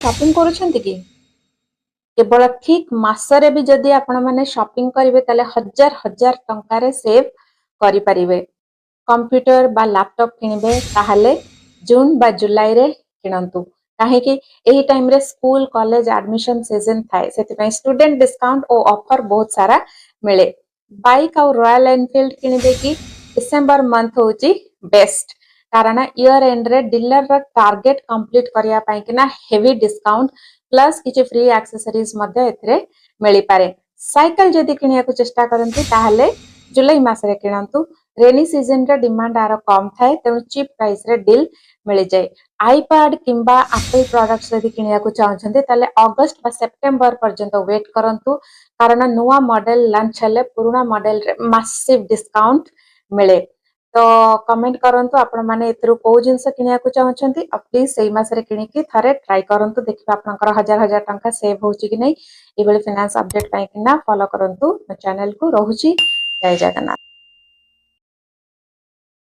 Shopping करूछंती कि केवल ठीक मासरे भी जदि आपण माने शॉपिंग करिवे ताले हजार हजार टंकारे सेव करि परिवे। कंप्यूटर बा लैपटॉप किनिबे ताहले जून बा जुलाई रे किनंतु काहेकि एही टाइम रे स्कूल कॉलेज एडमिशन सीजन थाए सेति स्टूडेंट डिस्काउंट और ऑफर बहुत सारा मिले। बाइक और रॉयल एनफील्ड किनिबे कि डिसेंबर मंथ होची बेस्ट कारण ईयर एंड रे डीलर रा टारगेट कंप्लीट करिया पई कि ना हेवी डिस्काउंट प्लस किछि फ्री एक्सेसरीज मध्ये एथरे मिली पारे। साइकिल जदि किनिया को चेष्टा करंती ताहले जुलाई मासरे किनंतु रेनी सीजन रे डिमांड आरो कम थाए तेणु चीप प्राइस रे डील मिल जाए। आईपैड किंबा एप्पल प्रोडक्ट्स यदि किनिया को चाहछन्ते ताले अगस्त बा सेप्टेम्बर पर्यंत वेट करंतु कारण नुवा मॉडल लॉन्च हेले पुराना मॉडल रे मैसिव डिस्काउंट मिले। तो कमेंट करंतु आपण माने एतरु को जिंस किनिया को चाहछन्ती प्लीज सेही मासरे किनिकी थरे ट्राई करंतु देखिबा आपनकर हजार हजार टंका सेव होउची कि नै। एबेले फाइनेंस अपडेट पई किना फॉलो करंतु चैनल को रहूची। जय जगन्नाथ।